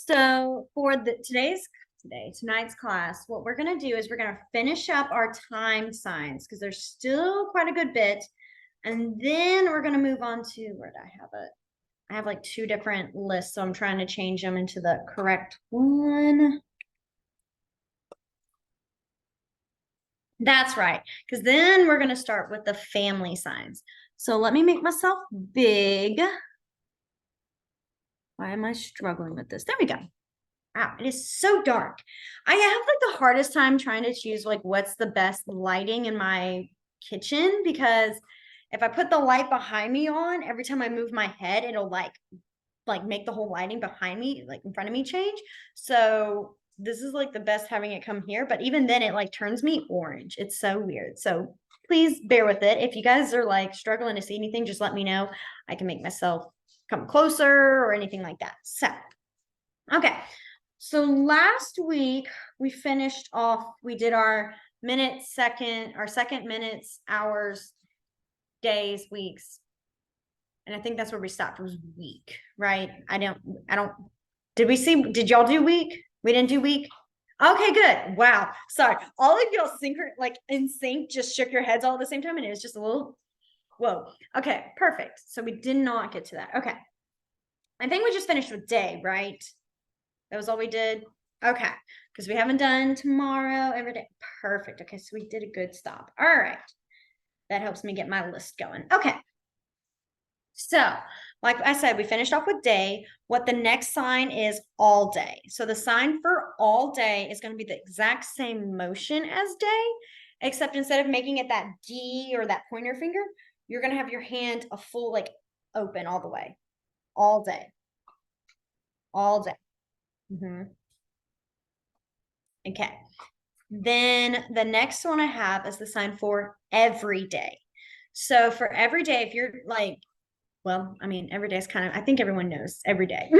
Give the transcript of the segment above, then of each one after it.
So for tonight's class, what we're going to do is we're going to finish up our time signs because there's still quite a good bit. And then we're going to move on to, where did I have it? I have like two different lists, so I'm trying to change them into the correct one. That's right, because then we're going to start with the family signs. So let me make myself big. Why am I struggling with this? There we go. Wow, it is so dark. I have like the hardest time trying to choose like what's the best lighting in my kitchen, because if I put the light behind me on, every time I move my head, it'll like make the whole lighting behind me, like in front of me, change. So this is like the best having it come here, but even then it like turns me orange. It's so weird. So please bear with it. If you guys are like struggling to see anything, just let me know. I can make myself come closer or anything like that. So, okay. So last week we finished off, we did our second, minutes, hours, days, weeks. And I think that's where we stopped, was week, right? Did y'all do week? We didn't do week? Okay, good. Wow. Sorry. All of y'all like in sync, just shook your heads all at the same time. And it was just a little, whoa. Okay, perfect. So we did not get to that. Okay. I think we just finished with day, right? That was all we did? Okay, because we haven't done tomorrow every day. Perfect. Okay, so we did a good stop. All right. That helps me get my list going. Okay. So, like I said, we finished off with day. What the next sign is all day. So the sign for all day is going to be the exact same motion as day, except instead of making it that D or that pointer finger, you're going to have your hand a full, like, open all the way. All day. All day. Okay. Then the next one I have is the sign for every day. So for every day, if you're like, well, I mean, every day is kind of, I think everyone knows every day.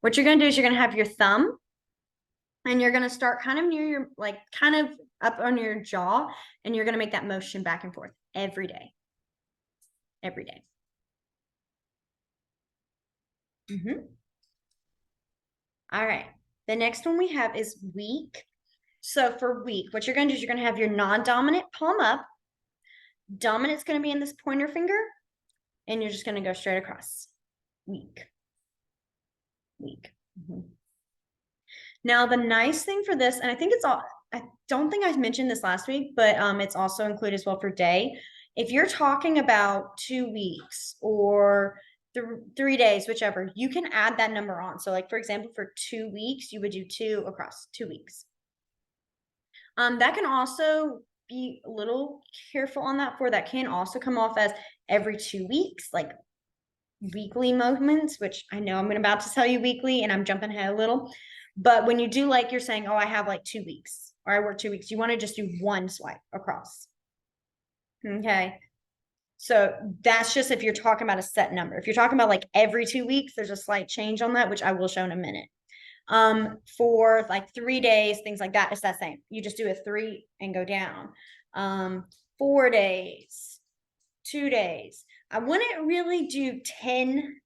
What you're going to do is you're going to have your thumb and you're going to start kind of near your, like kind of up on your jaw, and you're going to make that motion back and forth every day. Every day. All right. The next one we have is week. So for week, what you're going to do is you're going to have your non-dominant palm up. Dominant's going to be in this pointer finger, and you're just going to go straight across. Week. Now, the nice thing for this, and I think it's all, I don't think I mentioned this last week, but it's also included as well for day. If you're talking about 2 weeks or 3 days, whichever, you can add that number on. So like, for example, for 2 weeks, you would do 2 across 2 weeks. That can also be a little careful on that, that can also come off as every 2 weeks, like weekly moments, which I know I'm about to tell you weekly and I'm jumping ahead a little. But when you do, like, you're saying, oh, I have like 2 weeks or I work 2 weeks, you want to just do one swipe across. Okay. So that's just if you're talking about a set number. If you're talking about like every 2 weeks, there's a slight change on that, which I will show in a minute. For like 3 days, things like that, it's that same. You just do a 3 and go down. 4 days, 2 days. I wouldn't really do 10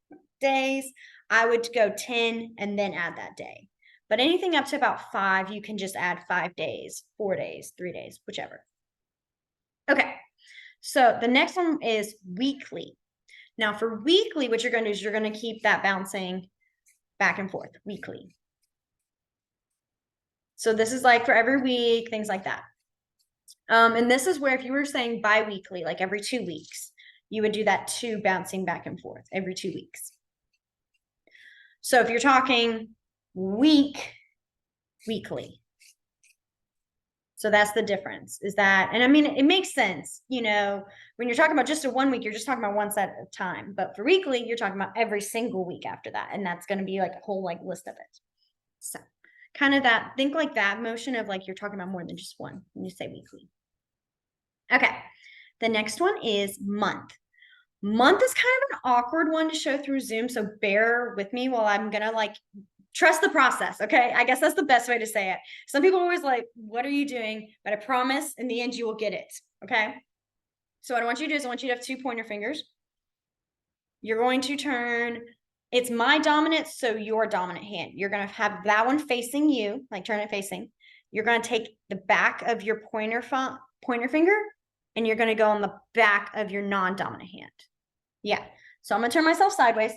days. I would go 10 and then add that day. But anything up to about 5, you can just add 5 days, 4 days, 3 days, whichever. Okay. So the next one is weekly. Now for weekly, what you're going to do is you're going to keep that bouncing back and forth weekly. So this is like for every week, things like that. And this is where if you were saying bi-weekly, like every 2 weeks, you would do that 2 bouncing back and forth every 2 weeks. So if you're talking weekly. So that's the difference, is that, and I mean, it makes sense, you know, when you're talking about just a 1 week, you're just talking about one set at a time. But for weekly, you're talking about every single week after that. And that's going to be like a whole like list of it. So kind of that, think like that motion of like, you're talking about more than just one when you say weekly. Okay. The next one is month. Month is kind of an awkward one to show through Zoom. So bear with me while I'm going to like trust the process. Okay. I guess that's the best way to say it. Some people are always like, what are you doing? But I promise in the end, you will get it. Okay. So what I want you to do is I want you to have 2 pointer fingers. You're going to turn It's my dominant, so your dominant hand. You're going to have that one facing you, like turn it facing. You're going to take the back of your pointer finger, and you're going to go on the back of your non-dominant hand. Yeah. So I'm going to turn myself sideways.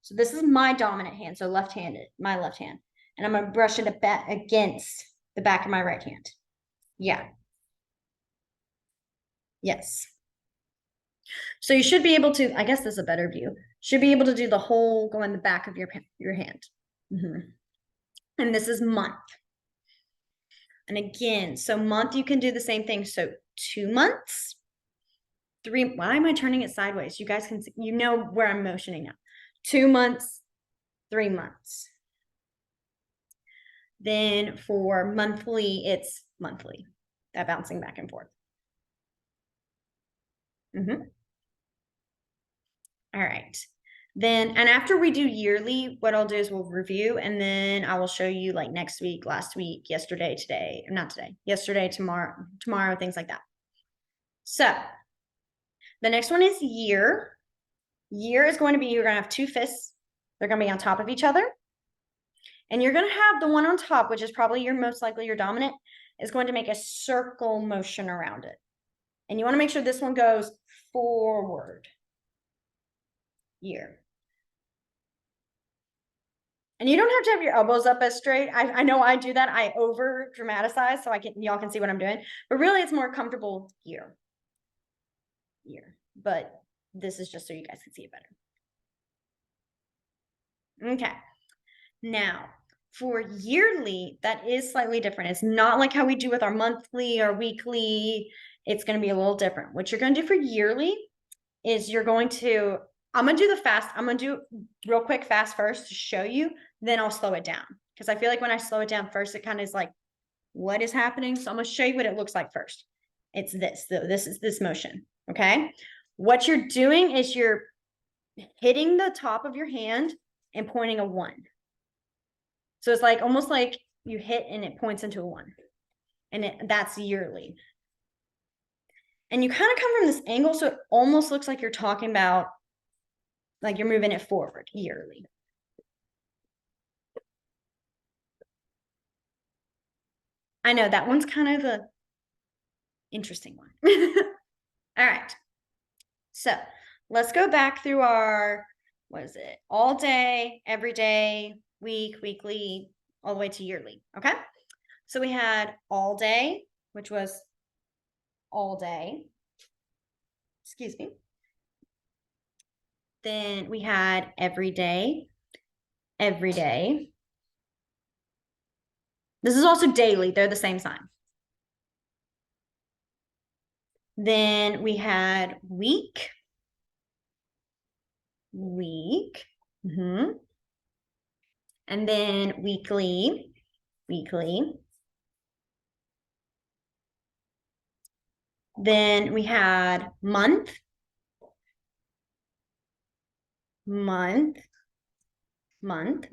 So this is my dominant hand, so left-handed, my left hand. And I'm going to brush it against the back of my right hand. Yeah. Yes. So you should be able to, I guess this is a better view, should be able to do the whole, go in the back of your hand. And this is month. And again, so month, you can do the same thing. So 2 months, 3, why am I turning it sideways? You guys can see, you know where I'm motioning now. 2 months, 3 months. Then for monthly, it's monthly, that bouncing back and forth. All right. Then, and after we do yearly, what I'll do is we'll review, and then I will show you like next week, last week, yesterday, today, or not today, yesterday, tomorrow, things like that. So the next one is year. Year is going to be, you're going to have 2 fists. They're going to be on top of each other. And you're going to have the one on top, which is probably your most likely your dominant, is going to make a circle motion around it. And you want to make sure this one goes forward. Year. And you don't have to have your elbows up as straight. I know I do that. I over dramatize so y'all can see what I'm doing. But really, it's more comfortable here. But this is just so you guys can see it better. Okay. Now, for yearly, that is slightly different. It's not like how we do with our monthly or weekly. It's going to be a little different. What you're going to do for yearly is you're going to, I'm going to do the fast. I'm going to do real quick fast first to show you. Then I'll slow it down. Because I feel like when I slow it down first, it kind of is like, what is happening? So I'm going to show you what it looks like first. It's this. This is this motion. Okay. What you're doing is you're hitting the top of your hand and pointing a 1. So it's like almost like you hit and it points into a 1. And that's yearly. And you kind of come from this angle, so it almost looks like you're talking about, like you're moving it forward yearly. I know that one's kind of a interesting one. All right. So let's go back through our, what is it? All day, every day, week, weekly, all the way to yearly. Okay. So we had all day, which was all day. Excuse me. Then we had every day, every day. This is also daily. They're the same sign. Then we had week, week. And then weekly, weekly. Then we had month, month, month.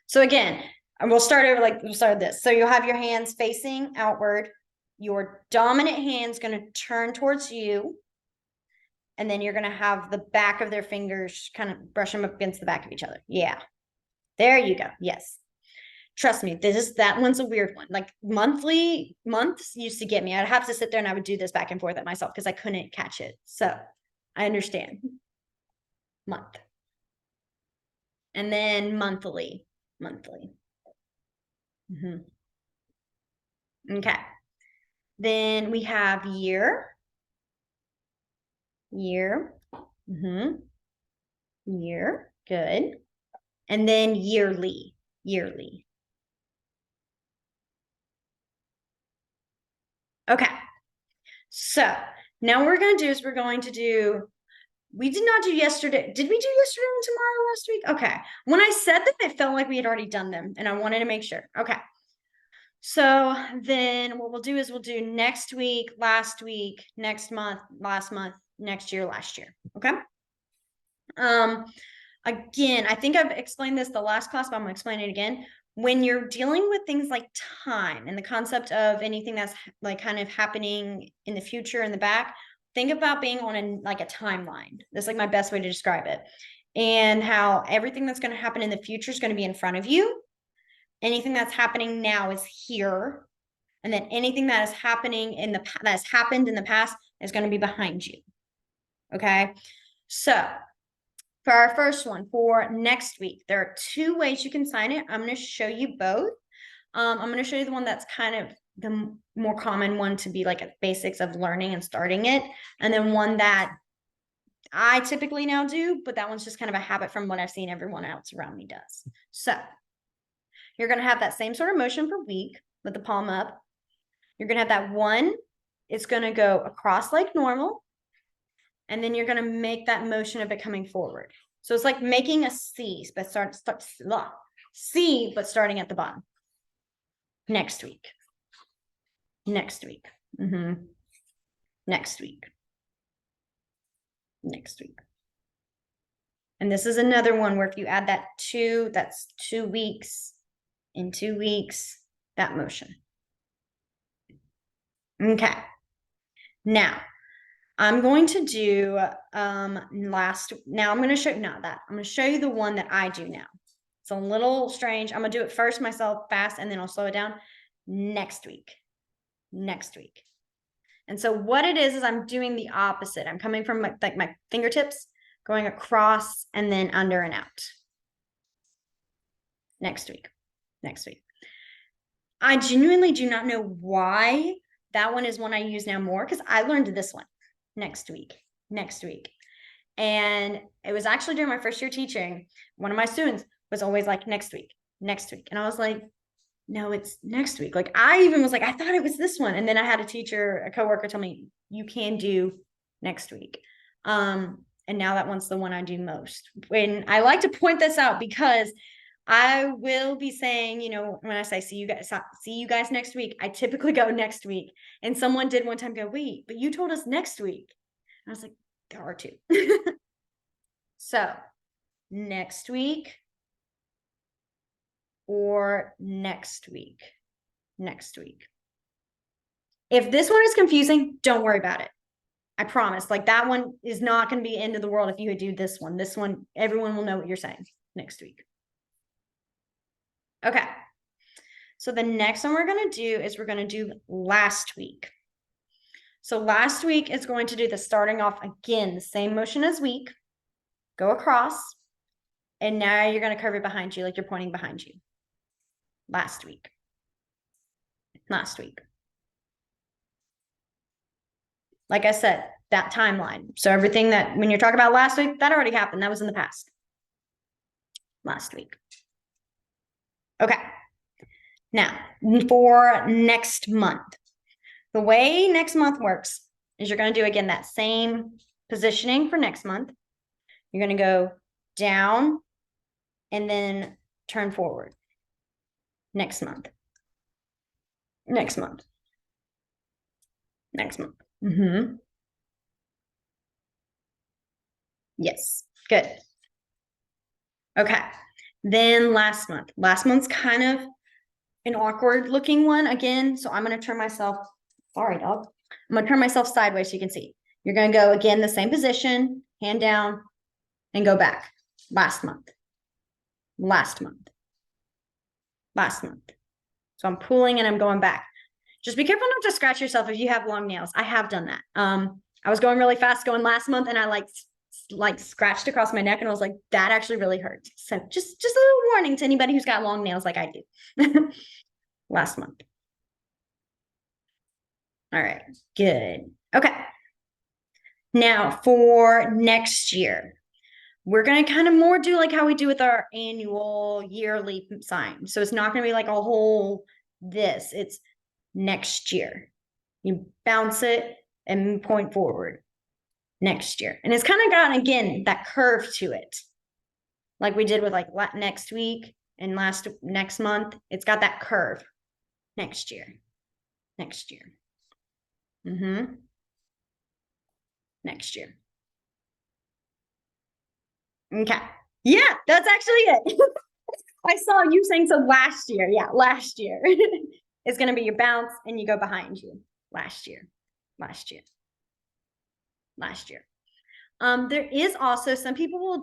So again, we'll start over we'll start this. So you'll have your hands facing outward. Your dominant hand's going to turn towards you. And then you're going to have the back of their fingers kind of brush them up against the back of each other. Yeah. There you go. Yes. Trust me, that one's a weird one. Like months used to get me. I'd have to sit there and I would do this back and forth at myself because I couldn't catch it. So I understand. Month. And then monthly. Okay. Then we have year. Year. Year. Good. And then yearly. Okay. So now what we're going to do is we did not do yesterday. Did we do yesterday and tomorrow last week? Okay. When I said them, it felt like we had already done them and I wanted to make sure. Okay. So then what we'll do is we'll do next week, last week, next month, last month, next year, last year. Okay. Again, I think I've explained this the last class, but I'm going to explain it again. When you're dealing with things like time and the concept of anything that's like kind of happening in the future in the back, think about being on a timeline. That's like my best way to describe it. And how everything that's going to happen in the future is going to be in front of you. Anything that's happening now is here. And then anything that is happening that has happened in the past is going to be behind you. Okay. So for our first one, for next week, there are 2 ways you can sign it. I'm going to show you both. I'm going to show you the one that's kind of the more common one to be like a basics of learning and starting it. And then one that I typically now do, but that one's just kind of a habit from what I've seen everyone else around me does. So you're going to have that same sort of motion for week with the palm up. You're going to have that one. It's going to go across like normal. And then you're going to make that motion of it coming forward. So it's like making a C, but C, but starting at the bottom. Next week. Next week. Next week. Next week. And this is another one where if you add that 2, that's 2 weeks. In 2 weeks, that motion. Okay. Now, I'm going to do now I'm going to show you the one that I do now. It's a little strange. I'm going to do it first myself fast, and then I'll slow it down next week. Next week. And so what it is I'm doing the opposite. I'm coming from my fingertips, going across and then under and out. Next week. Next week. I genuinely do not know why that one is one I use now more, because I learned this one. Next week. And it was actually during my first year teaching. One of my students was always like, next week. And I was like, no, it's next week. Like, I even was like, I thought it was this one. And then I had a coworker tell me, you can do next week. And now that one's the one I do most. When I like to point this out, because I will be saying, when I say see you guys next week, I typically go next week. And someone did one time go, wait, but you told us next week. And I was like, there are 2. So next week or next week. If this one is confusing, don't worry about it. I promise. Like, that one is not going to be the end of the world if you would do this one. This one, everyone will know what you're saying next week. Okay. So the next one we're going to do is we're going to do last week. So last week is going to do the starting off again, the same motion as week. Go across. And now you're going to curve it behind you, like you're pointing behind you. Last week. Like I said, that timeline. So everything that, when you're talking about last week, that already happened. That was in the past. Last week. Okay. Now, for next month, the way next month works is you're going to do, again, that same positioning for next month. You're going to go down and then turn forward. Next month. Yes. Good. Okay. Then last month. Last month's kind of an awkward looking one again. So I'm going to turn myself, sorry, dog. I'm going to turn myself sideways so you can see. You're going to go again, the same position, hand down, and go back. Last month. So I'm pulling and I'm going back. Just be careful not to scratch yourself if you have long nails. I have done that. I was going really fast going last month, and I like scratched across my neck, and I was like, that actually really hurt. So just a little warning to anybody who's got long nails like I do. Last month. All right, good. Okay. Now for next year, we're going to kind of more do like how we do with our annual yearly sign. So it's not going to be like a whole this. It's next year. You bounce it and point forward. Next year. And it's kind of got, again, that curve to it. Like we did with like next week and next month. It's got that curve. Next year. Next year. Next year. Okay. Yeah, that's actually it. I saw you saying so last year. Yeah, last year. It's going to be your bounce and you go behind you. Last year. last year. There is also, some people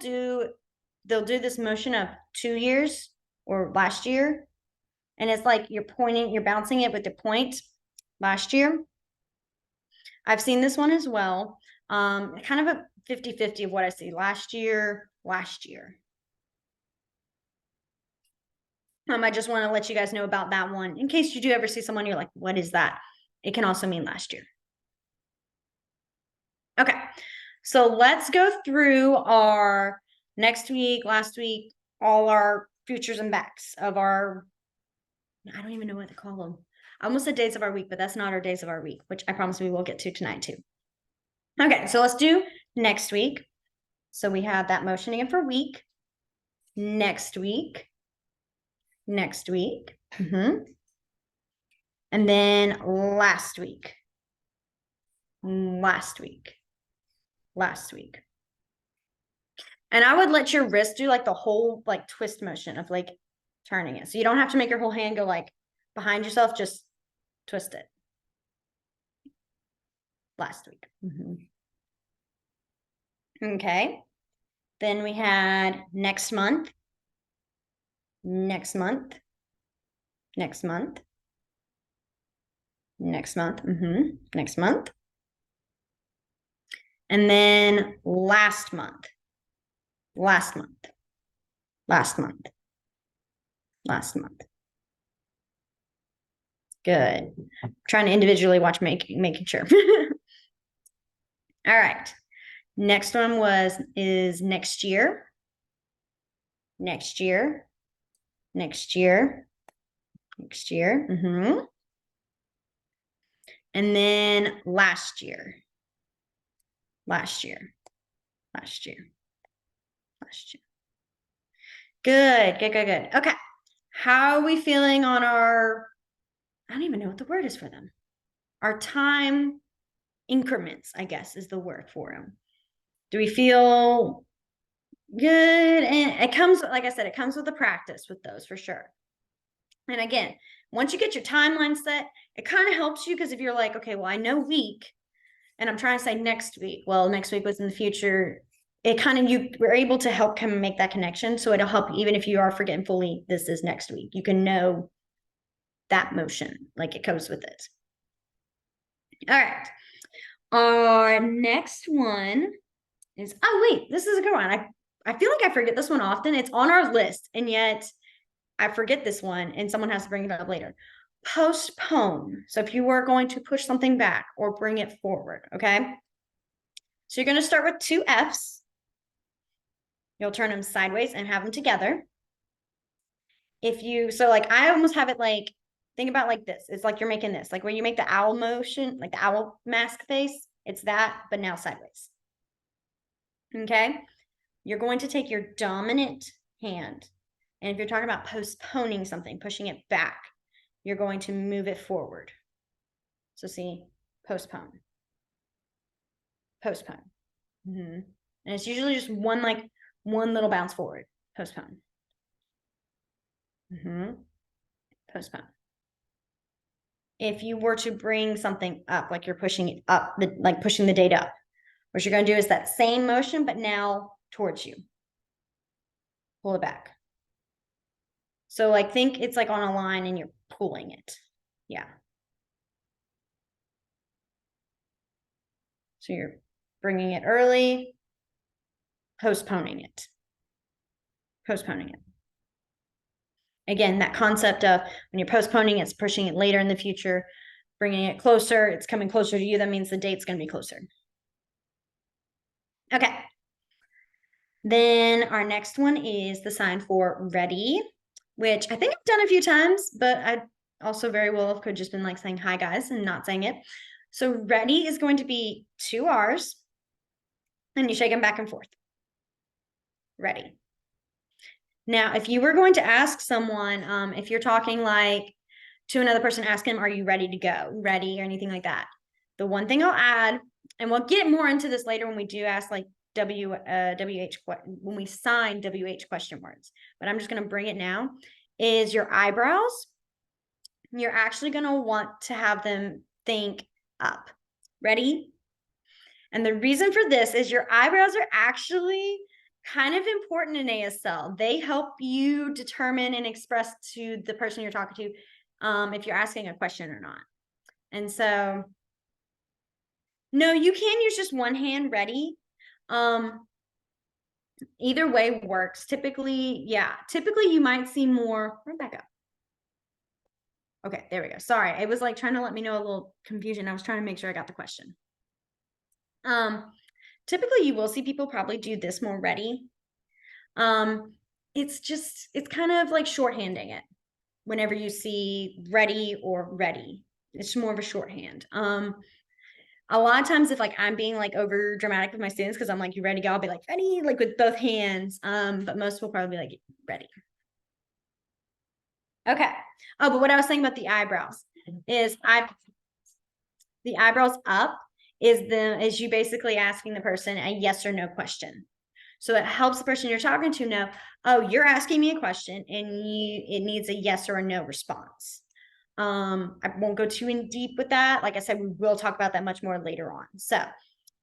they'll do this motion of 2 years or last year. And it's like you're bouncing it with the point last year. I've seen this one as well. Kind of a 50-50 of what I see last year. I just want to let you guys know about that one in case you do ever see someone, you're like, what is that? It can also mean last year. Okay, so let's go through our next week, last week, all our futures and backs of our, I don't even know what to call them. I almost said days of our week, but that's not our days of our week, which I promise we will get to tonight too. Okay, so let's do next week. So we have that motion again for week, next week, and then last week. And I would let your wrist do like the whole like twist motion of like turning it. So you don't have to make your whole hand go like behind yourself, just twist it. Last week. Okay. Then we had next month. Next month. And then last month. Good. I'm trying to individually watch making sure. All right. Next one is next year. And then last year. Good. Okay. How are we feeling on our, I don't even know what the word is for them. Our time increments, I guess, is the word for them. Do we feel good? And it comes, like I said, it comes with the practice with those for sure. And again, once you get your timeline set, it kind of helps you, because if you're like, okay, well, I know week and I'm trying to say next week. Well, next week was in the future. It kind of, you were able to help kind of make that connection. So it'll help, even if you are forgetting fully, this is next week, you can know that motion, like it goes with it. All right. Our next one is, oh wait, this is a good one. I feel like I forget this one often. It's on our list, and yet I forget this one, and someone has to bring it up later. Postpone. So if you were going to push something back or bring it forward, okay? So you're going to start with 2 F's. You'll turn them sideways and have them together. So like, I almost have it like, think about like this. It's like you're making this, like where you make the owl motion, like the owl mask face. It's that, but now sideways. Okay? You're going to take your dominant hand. And if you're talking about postponing something, pushing it back, you're going to move it forward. So see, postpone. And it's usually just one little bounce forward. Postpone. Postpone. If you were to bring something up, like you're pushing it up, like pushing the date up, what you're going to do is that same motion, but now towards you. Pull it back. So like, think it's like on a line and you're pulling it. Yeah. So you're bringing it early, postponing it. Again, that concept of when you're postponing, it's pushing it later in the future, bringing it closer, it's coming closer to you. That means the date's going to be closer. Okay. Then our next one is the sign for ready, which I think I've done a few times, but I also very well could just been like saying hi guys and not saying it. So ready is going to be 2 R's and you shake them back and forth. Ready. Now, if you were going to ask someone, if you're talking like to another person, ask them, are you ready to go? Ready or anything like that. The one thing I'll add, and we'll get more into this later when we do ask like when we sign WH question words, but I'm just going to bring it now, is your eyebrows. You're actually going to want to have them think up. Ready? And the reason for this is your eyebrows are actually kind of important in ASL. They help you determine and express to the person you're talking to if you're asking a question or not. And so, no, you can use just one hand ready. Either way works. Typically, you might see more. Run back up. Okay, there we go. Sorry, it was like trying to let me know a little confusion. I was trying to make sure I got the question. Typically you will see people probably do this more ready. It's kind of like shorthanding it whenever you see ready or ready. It's more of a shorthand. A lot of times if like I'm being like over dramatic with my students because I'm like, you ready to go? I'll be like ready, like with both hands. But most will probably be like ready. Okay. Oh, but what I was saying about the eyebrows is the eyebrows up is you basically asking the person a yes or no question. So it helps the person you're talking to know, oh, you're asking me a question and it needs a yes or a no response. I won't go too in deep with that. Like I said, we will talk about that much more later on. So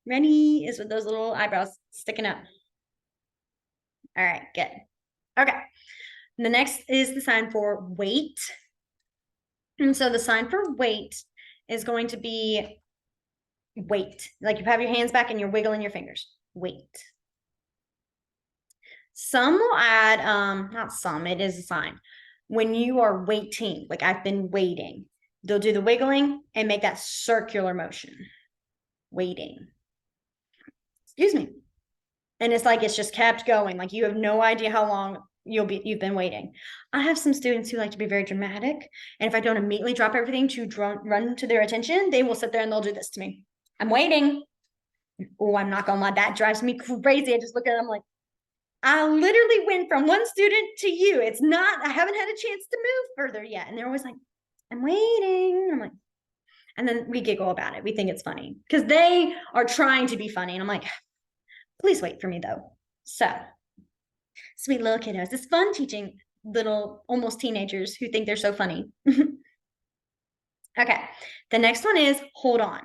ready is with those little eyebrows sticking up. All right, good. Okay. The next is the sign for wait. And so the sign for wait is going to be wait. Like you have your hands back and you're wiggling your fingers. Wait. Some will add, not some, it is a sign. When you are waiting, like I've been waiting, they'll do the wiggling and make that circular motion. Waiting. Excuse me. And it's like it's just kept going. Like you have no idea how long you've been waiting. I have some students who like to be very dramatic. And if I don't immediately drop everything to run to their attention, they will sit there and they'll do this to me. I'm waiting. Oh, I'm not gonna lie, that drives me crazy. I just look at them like, I literally went from one student to you. It's not, I haven't had a chance to move further yet. And they're always like, I'm waiting. I'm like, and then we giggle about it. We think it's funny because they are trying to be funny. And I'm like, please wait for me though. So sweet little kiddos. It's fun teaching little almost teenagers who think they're so funny. Okay. The next one is hold on.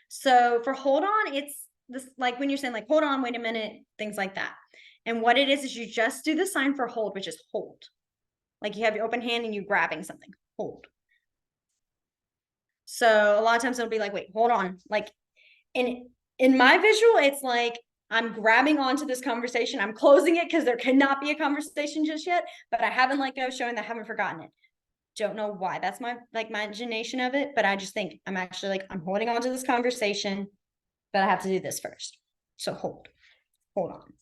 So for hold on, it's this like when you're saying like, hold on, wait a minute, things like that. And what it is you just do the sign for hold, which is hold. Like you have your open hand and you grabbing something, hold. So a lot of times it'll be like, wait, hold on. Like in my visual, it's like I'm grabbing onto this conversation. I'm closing it because there cannot be a conversation just yet, but I haven't let go, showing that I haven't forgotten it. Don't know why. That's my imagination of it, but I just think I'm actually like, I'm holding on to this conversation, but I have to do this first. So hold on.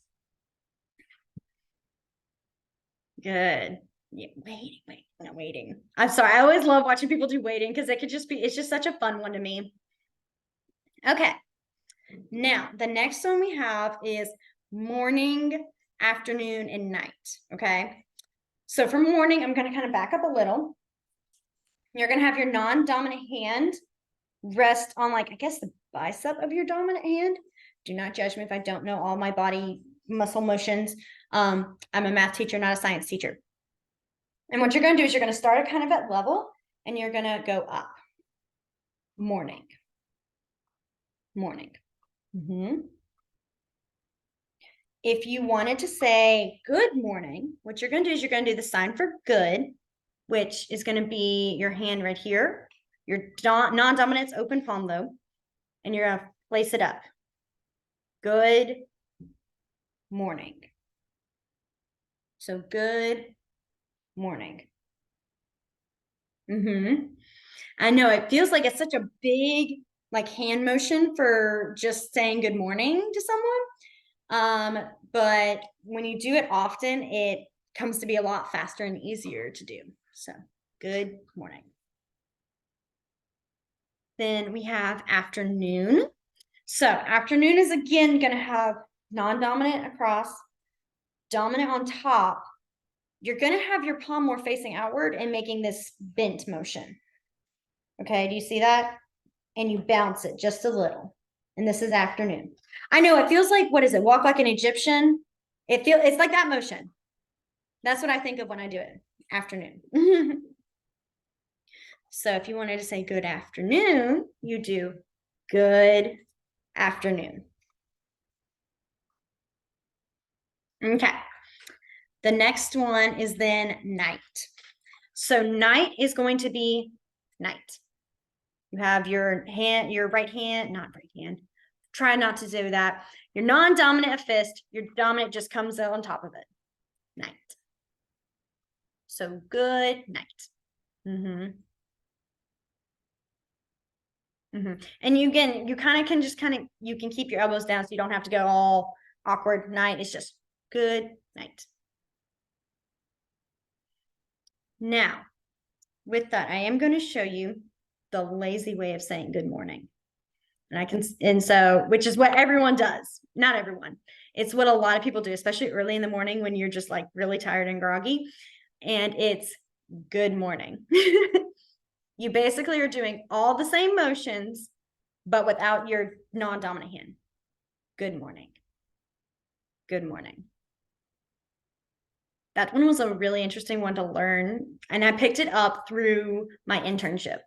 Good. Yeah, waiting. I'm sorry. I always love watching people do waiting because it's just such a fun one to me. Okay. Now, the next one we have is morning, afternoon, and night. Okay. So for morning, I'm going to kind of back up a little. You're going to have your non-dominant hand rest on like, I guess the bicep of your dominant hand. Do not judge me if I don't know all my body muscle motions. I'm a math teacher, not a science teacher. And what you're going to do is you're going to start at kind of at level and you're going to go up. Morning. If you wanted to say good morning, what you're going to do is you're going to do the sign for good, which is going to be your hand right here. Your non-dominant's open palm though, and you're going to place it up. Good morning. So good morning. I know it feels like it's such a big like hand motion for just saying good morning to someone. But when you do it often, it comes to be a lot faster and easier to do. So good morning. Then we have afternoon. So afternoon is again going to have non-dominant across, dominant on top. You're going to have your palm more facing outward and making this bent motion. Okay, do you see that? And you bounce it just a little. And this is afternoon. I know it feels like, what is it? Walk like an Egyptian. It's like that motion. That's what I think of when I do it. Afternoon. So if you wanted to say good afternoon, you do good afternoon. Okay. The next one is then night. So night is going to be night. You have your hand, your right hand, not right hand. Try not to do that. Your non-dominant fist, your dominant just comes out on top of it. Night. So good night. Mm-hmm. Mm-hmm. And you again, you can you can keep your elbows down so you don't have to go all awkward night. It's just good night. Now, with that, I am going to show you the lazy way of saying good morning. And so, which is what everyone does. Not everyone. It's what a lot of people do, especially early in the morning when you're just like really tired and groggy. And it's good morning. You basically are doing all the same motions, but without your non-dominant hand. Good morning. Good morning. That one was a really interesting one to learn. And I picked it up through my internship.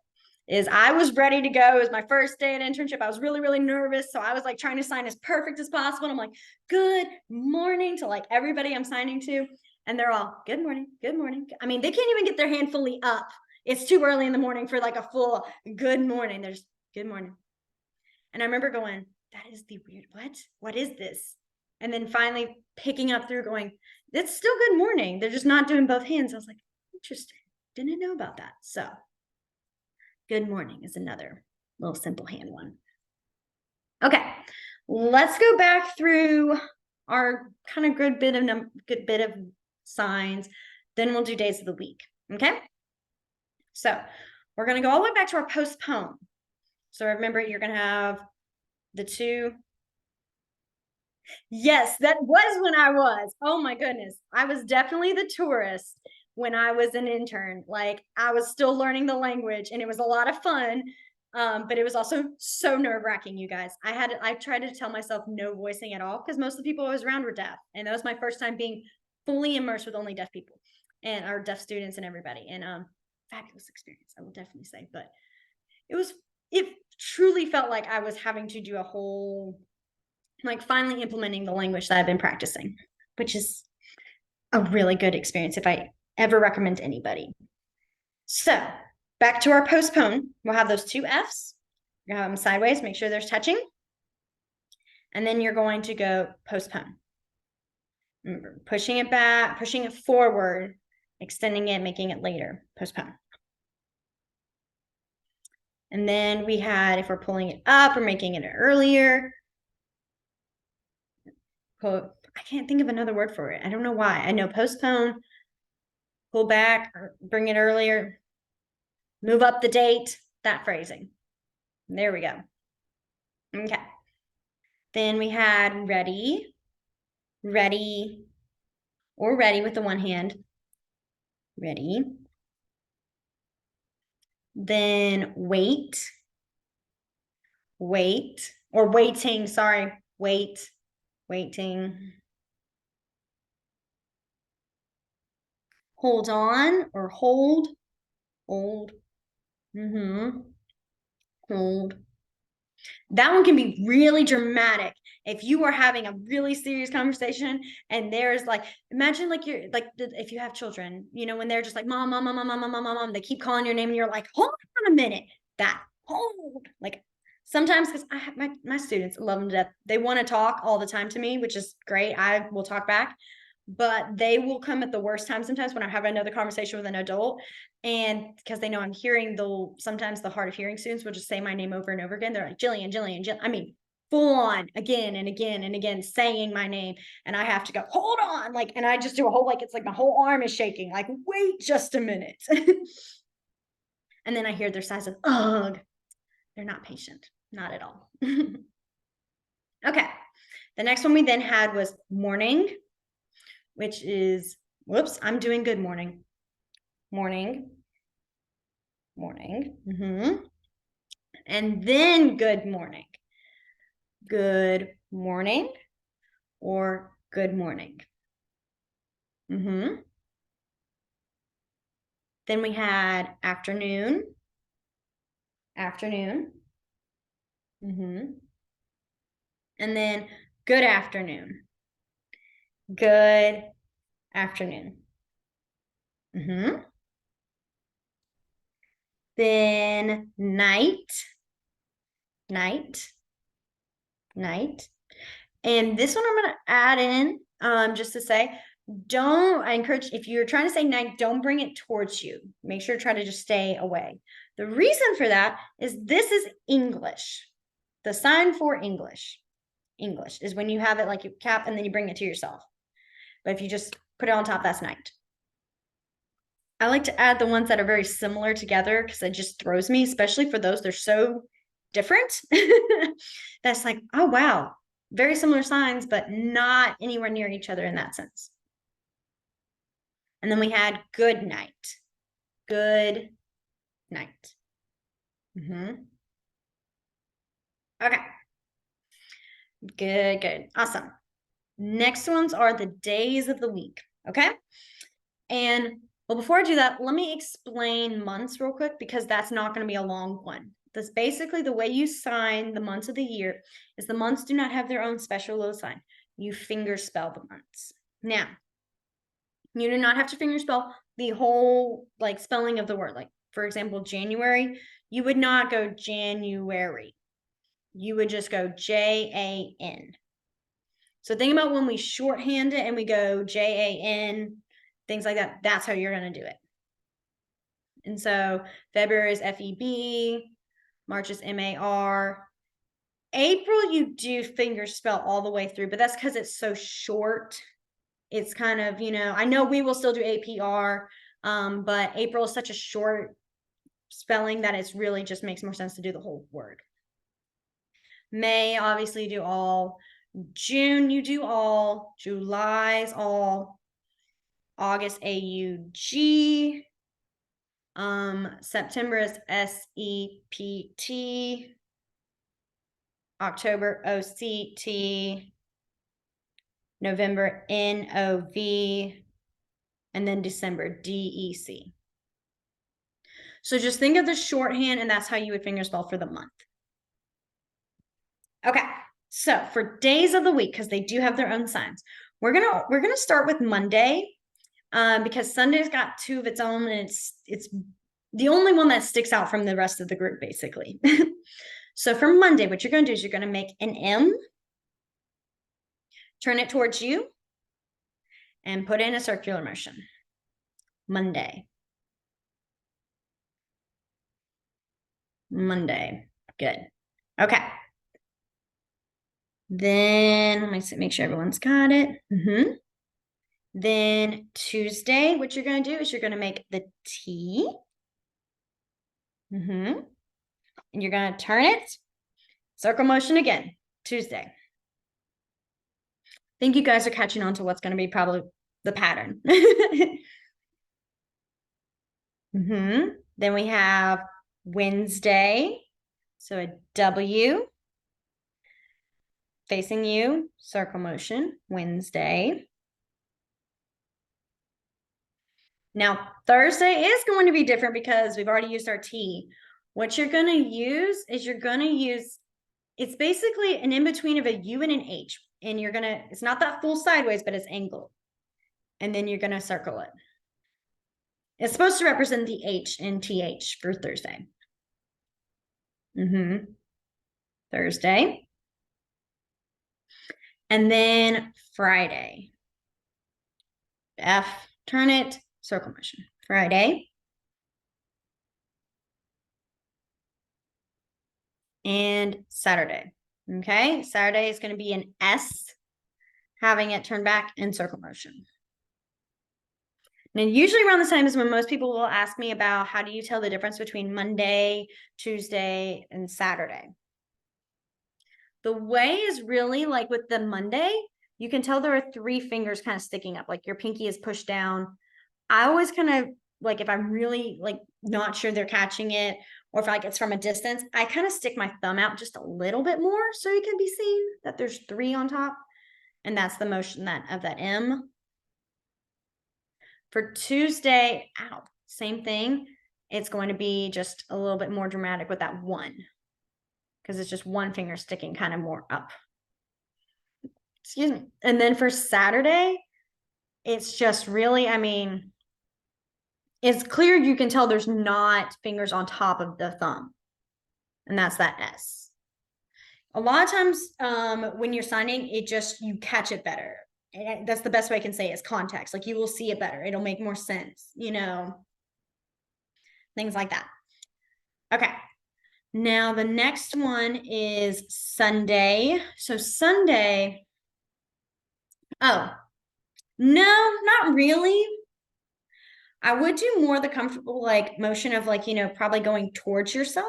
Is I was ready to go. It was my first day at internship. I was really, really nervous. So I was like trying to sign as perfect as possible. And I'm like, good morning to like everybody I'm signing to. And they're all, good morning, good morning. I mean, they can't even get their hand fully up. It's too early in the morning for like a full good morning. They're just, good morning. And I remember going, that is the weird, what is this? And then finally picking up through going, it's still good morning. They're just not doing both hands. I was like, interesting. Didn't know about that. So good morning is another little simple hand one. Okay, let's go back through our kind of good bit of signs. Then we'll do days of the week. Okay. So we're going to go all the way back to our postpone. So remember, you're going to have the two. Yes, that was when I was. Oh my goodness. I was definitely the tourist when I was an intern. Like I was still learning the language and it was a lot of fun. But it was also so nerve-wracking, you guys. I tried to tell myself no voicing at all because most of the people I was around were deaf. And that was my first time being fully immersed with only deaf people and our deaf students and everybody. And fabulous experience, I will definitely say. But it truly felt like I was having to do a whole like finally implementing the language that I've been practicing, which is a really good experience if I ever recommend to anybody. So back to our postpone, we'll have those two F's. You're gonna have them sideways, make sure there's touching. And then you're going to go postpone. Remember, pushing it back, pushing it forward, extending it, making it later, postpone. And then we had, if we're pulling it up or making it earlier, I can't think of another word for it. I don't know why. I know postpone, pull back, or bring it earlier, move up the date, that phrasing. There we go. Okay. Then we had ready, ready, or ready with the one hand. Ready. Then wait, wait, or waiting, sorry, wait, waiting. Hold on or hold, hold. Hold. That one can be really dramatic if you are having a really serious conversation and there's like, imagine like you're like, if you have children, you know, when they're just like mom, mom, mom, mom, mom, mom, mom, mom, they keep calling your name and you're like, hold on a minute. That hold, like sometimes, because I have my students love them to death, they want to talk all the time to me, which is great. I will talk back, but they will come at the worst time sometimes when I have another conversation with an adult. And because they know I'm hearing, they'll sometimes the hard of hearing students will just say my name over and over again. They're like, Gillian, Gillian, Gillian. I mean, full on again and again and again saying my name. And I have to go, hold on. Like, and I just do a whole, like, it's like my whole arm is shaking. Like, wait just a minute. And then I hear their sighs of, ugh, they're not patient. Not at all. Okay. The next one we then had was morning, which is, whoops, I'm doing good morning. Morning. Morning. And then good morning. Good morning or good morning. Then we had afternoon. Afternoon. And then good afternoon. Good afternoon. Then night, night, night. And this one I'm going to add in just to say, I encourage, if you're trying to say night, don't bring it towards you. Make sure to try to just stay away. The reason for that is this is English. The sign for English. English is when you have it like you cap and then you bring it to yourself. But if you just put it on top, that's night. I like to add the ones that are very similar together because it just throws me, especially for those, they're so different. That's like, oh, wow, very similar signs, but not anywhere near each other in that sense. And then we had good night. Good night. Okay. Good, good. Awesome. Next ones are the days of the week. Okay. And well, before I do that, let me explain months real quick because that's not going to be a long one. That's basically the way you sign the months of the year is the months do not have their own special little sign. You finger spell the months. Now, you do not have to finger spell the whole like spelling of the word. Like, for example, January, you would not go January. You would just go Jan. So think about when we shorthand it and we go Jan, things like that. That's how you're going to do it. And so February is FEB, March is MAR. April, you do finger spell all the way through, but that's because it's so short. It's kind of, I know we will still do APR, but April is such a short spelling that it's really just makes more sense to do the whole word. May, obviously, you do all. June, you do all. July's all. August, AUG. September is SEPT. October, OCT. November, NOV. And then December, DEC. So just think of the shorthand, and that's how you would fingerspell for the month. Okay, so for days of the week, because they do have their own signs, we're gonna start with Monday, because Sunday's got two of its own, and it's the only one that sticks out from the rest of the group, basically. So for Monday, what you're gonna do is you're gonna make an M, turn it towards you, and put in a circular motion. Monday. Monday. Good. Okay. Then let me make sure everyone's got it. Then Tuesday, what you're going to do is you're going to make the T. And you're going to turn it. Circle motion again. Tuesday. I think you guys are catching on to what's going to be probably the pattern. Then we have Wednesday. So a W. Facing you, circle motion, Wednesday. Now, Thursday is going to be different because we've already used our T. What you're going to use is it's basically an in-between of a U and an H. And it's not that full sideways, but it's angled. And then you're going to circle it. It's supposed to represent the H in TH for Thursday. Thursday. And then Friday. F, turn it, circle motion. Friday. And Saturday. Okay, Saturday is going to be an S, having it turn back in circle motion. Now, usually around this time is when most people will ask me about how do you tell the difference between Monday, Tuesday, and Saturday. The way is really like with the Monday, you can tell there are three fingers kind of sticking up, like your pinky is pushed down. I always kind of like, if I'm really like not sure they're catching it, or if like it's from a distance, I kind of stick my thumb out just a little bit more so you can be seen that there's three on top. And that's the motion of that M. For Tuesday, same thing. It's going to be just a little bit more dramatic with that one, because it's just one finger sticking kind of more up. Excuse me. And then for Saturday, it's just really, I mean, it's clear you can tell there's not fingers on top of the thumb. And that's that S. A lot of times when you're signing, it just, you catch it better. And that's the best way I can say it, is context. Like you will see it better. It'll make more sense, you know, things like that. Okay. Now the next one is Sunday. So Sunday, oh, no, not really. I would do more the comfortable like motion of like, you know, probably going towards yourself.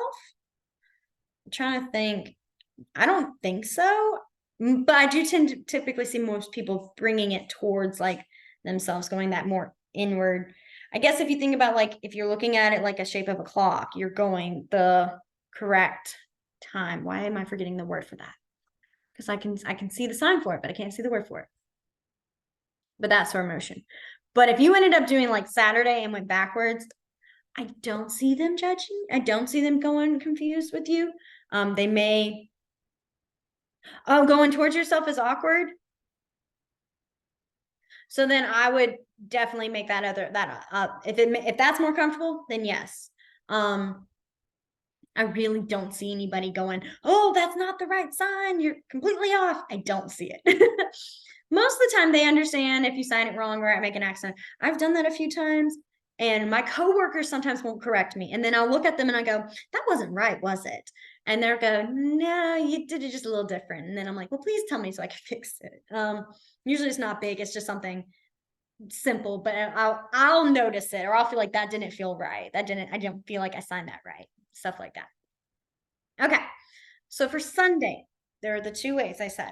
I'm trying to think. I don't think so, but I do tend to typically see most people bringing it towards like themselves, going that more inward. I guess if you think about like, if you're looking at it like a shape of a clock, you're going the correct time. Why am I forgetting the word for that? Because I can see the sign for it, but I can't see the word for it. But that's sort of motion. But if you ended up doing like Saturday and went backwards, I don't see them judging. I don't see them going confused with you. They may, oh, going towards yourself is awkward. So then I would definitely make that if that's more comfortable, then yes. I really don't see anybody going, oh, that's not the right sign. You're completely off. I don't see it. Most of the time they understand if you sign it wrong or I make an accent. I've done that a few times. And my coworkers sometimes won't correct me. And then I'll look at them and I go, that wasn't right, was it? And they'll go, no, you did it just a little different. And then I'm like, well, please tell me so I can fix it. Usually it's not big. It's just something simple, but I'll notice it, or I'll feel like that didn't feel right. I didn't feel like I signed that right. Stuff like that. Okay. So for Sunday, there are the two ways I said.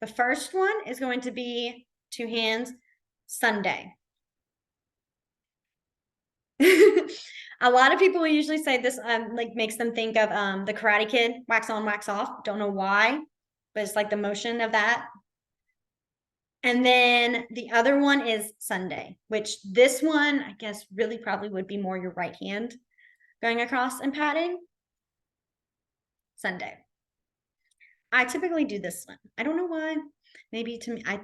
The first one is going to be two hands, Sunday. A lot of people usually say this like makes them think of the Karate Kid, wax on, wax off. Don't know why, but it's like the motion of that. And then the other one is Sunday, which this one, I guess, really probably would be more your right hand going across and patting. Sunday. I typically do this one. I don't know why. Maybe to me, I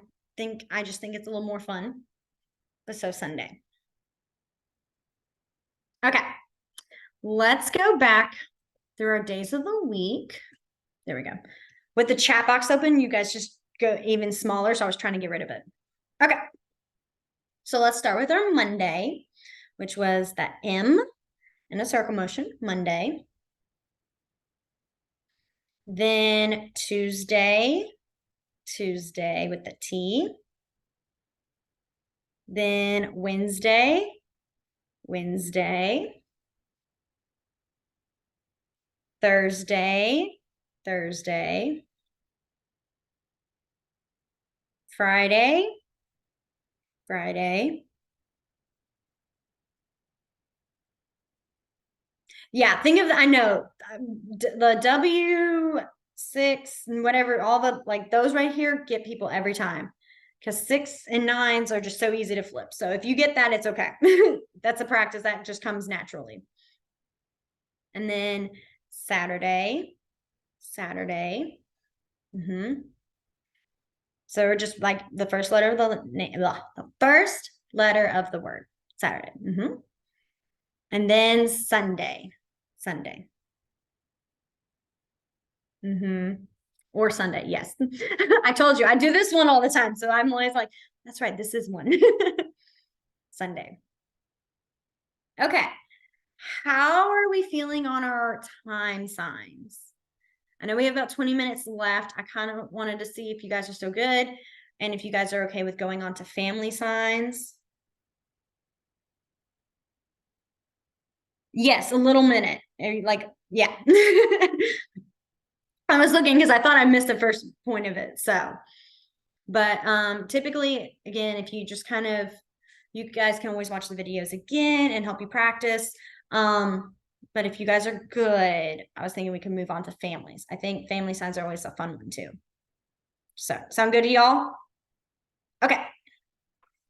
just think it's a little more fun. But so Sunday. Okay. Let's go back through our days of the week. There we go. With the chat box open, you guys just go even smaller. So I was trying to get rid of it. Okay. So let's start with our Monday, which was that M in a circle motion, Monday. Then Tuesday with the T. Then Wednesday. Thursday. Friday. Yeah, think of I know the W6 and whatever, all the like those right here get people every time because 6 and 9s are just so easy to flip. So if you get that, it's okay. That's a practice that just comes naturally. And then Saturday. So we're just like the first letter of the first letter of the word, Saturday. And then Sunday. Or Sunday, yes. I told you I do this one all the time. So I'm always like, that's right, this is one. Sunday. Okay. How are we feeling on our time signs? I know we have about 20 minutes left. I kind of wanted to see if you guys are still good and if you guys are okay with going on to family signs. Yes, a little minute. Like, yeah. I was looking because I thought I missed the first point of it. So, but typically, again, if you just kind of, you guys can always watch the videos again and help you practice. But if you guys are good, I was thinking we can move on to families. I think family signs are always a fun one too. So, sound good to y'all? Okay.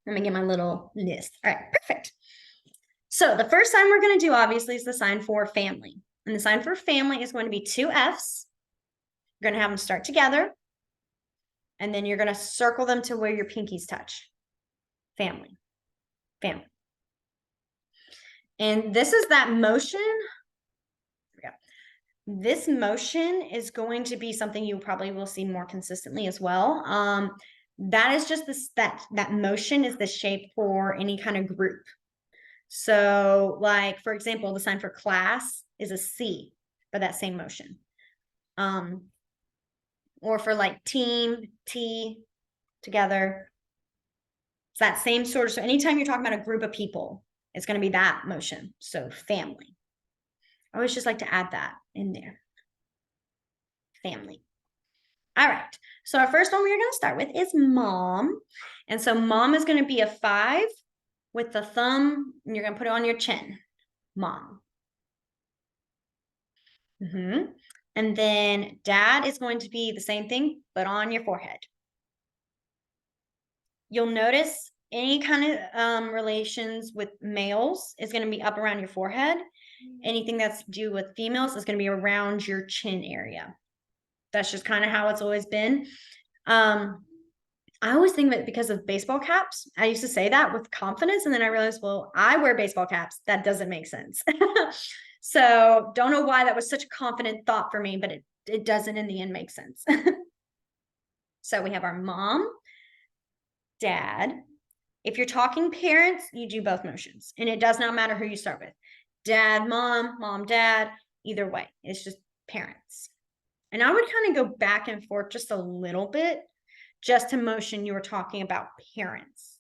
Let me get my little list. All right, perfect. So the first sign we're going to do, obviously, is the sign for family. And the sign for family is going to be two Fs. We're going to have them start together. And then you're going to circle them to where your pinkies touch. Family. Family. And this is that motion. This motion is going to be something you probably will see more consistently as well. That is just this, that motion is the shape for any kind of group. So like, for example, the sign for class is a C for that same motion. Or for like team, T, together. It's that same sort of, so anytime you're talking about a group of people, it's going to be that motion. So family. I always just like to add that in there. Family. All right. So our first one we're going to start with is mom. And so mom is going to be a 5 with the thumb, and you're going to put it on your chin. Mom. And then dad is going to be the same thing, but on your forehead. You'll notice any kind of relations with males is going to be up around your forehead. Anything that's to do with females is going to be around your chin area. That's just kind of how it's always been. I always think that because of baseball caps, I used to say that with confidence. And then I realized, well, I wear baseball caps. That doesn't make sense. So don't know why that was such a confident thought for me, but it doesn't in the end make sense. So we have our mom, dad. If you're talking parents, you do both motions. And it does not matter who you start with. Dad, mom, mom, dad, either way. It's just parents. And I would kind of go back and forth just a little bit, just to motion you were talking about parents.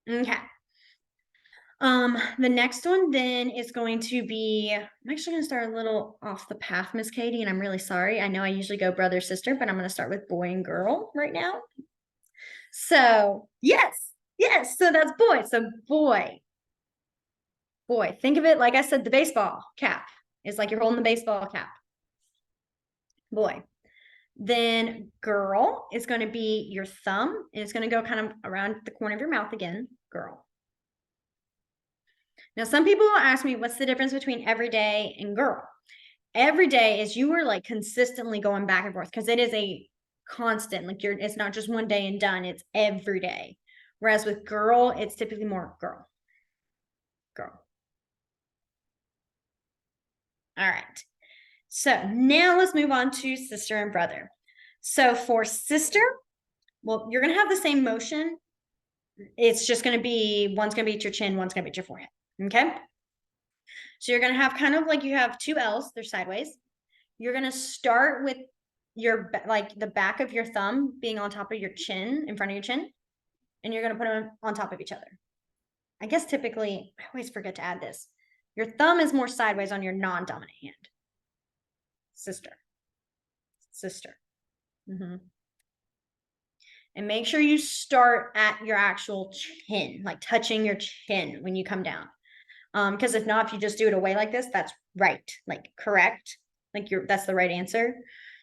Okay. The next one then is going to be, I'm actually going to start a little off the path, Miss Katie, and I'm really sorry. I know I usually go brother, sister, but I'm going to start with boy and girl right now. So yes, so that's boy. So boy, think of it, like I said, the baseball cap is like you're holding the baseball cap. Boy. Then girl is going to be your thumb, and it's going to go kind of around the corner of your mouth again, girl. Now, some people will ask me, what's the difference between everyday and girl? Everyday is you are like consistently going back and forth because it is a constant, like it's not just one day and done, it's every day. Whereas with girl, it's typically more girl. All right. So now let's move on to sister and brother. So for sister, well, you're going to have the same motion. It's just going to be, one's going to be at your chin, one's going to be at your forehead. Okay. So you're going to have kind of like you have 2 L's, they're sideways. You're going to start with your, like the back of your thumb being on top of your chin, in front of your chin. And you're going to put them on top of each other. I guess typically, I always forget to add this. Your thumb is more sideways on your non-dominant hand. Sister. And make sure you start at your actual chin, like touching your chin when you come down. Because if not, if you just do it away like this, that's right, like correct, like that's the right answer.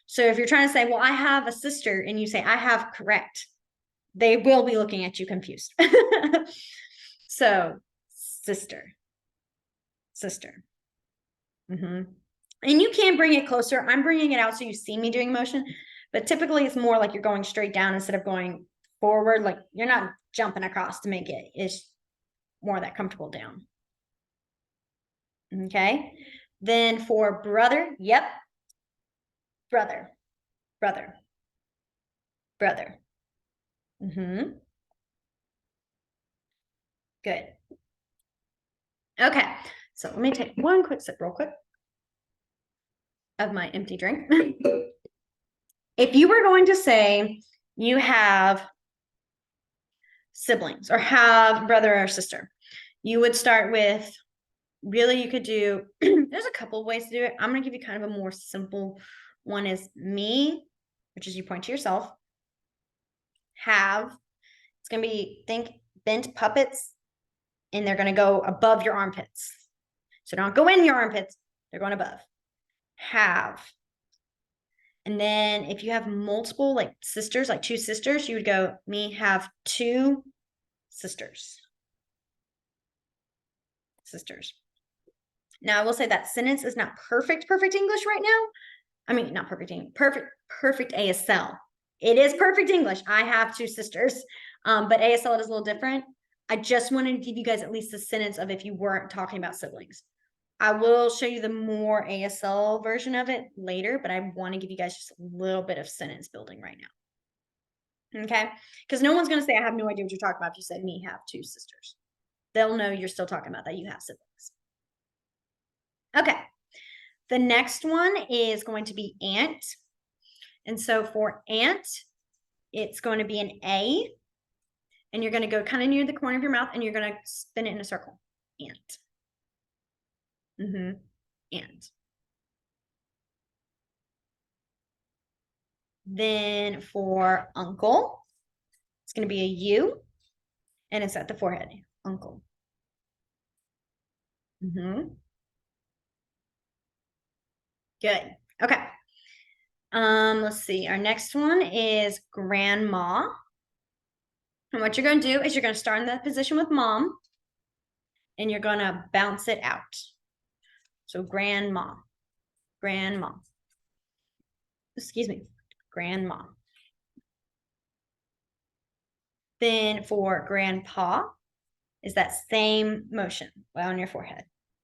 So if you're trying to say, well, I have a sister, and you say, I have correct, they will be looking at you confused. So sister. And you can bring it closer. I'm bringing it out so you see me doing motion, but typically it's more like you're going straight down instead of going forward. Like you're not jumping across to make it. It's more that comfortable down. Okay. Then for brother, yep. Brother. Good. Okay. So let me take one quick sip real quick of my empty drink. If you were going to say you have siblings or have brother or sister, you would start with, really you could do, there's a couple of ways to do it. I'm going to give you kind of a more simple one is me, which is you point to yourself. Have, it's going to be, think bent puppets, and they're going to go above your armpits. So don't go in your armpits, they're going above. Have. And then if you have multiple like sisters, like 2 sisters, you would go, me have 2 sisters. Now I will say that sentence is not perfect English right now, I mean, not perfect English, perfect ASL. It is perfect English. I have two sisters, but ASL is a little different. I just wanted to give you guys at least a sentence of if you weren't talking about siblings. I will show you the more ASL version of it later, but I want to give you guys just a little bit of sentence building right now. Okay? Because no one's going to say, I have no idea what you're talking about if you said me have two sisters. They'll know you're still talking about that you have siblings. Okay. The next one is going to be aunt. And so for aunt, it's going to be an A. And you're going to go kind of near the corner of your mouth and you're going to spin it in a circle. Aunt. Aunt. Then for uncle, it's going to be a U. And it's at the forehead. Uncle. Good. Okay. Let's see. Our next one is grandma. And what you're going to do is you're going to start in that position with mom and you're going to bounce it out. So grandma, grandma. Excuse me, grandma. Then for grandpa is that same motion on your forehead.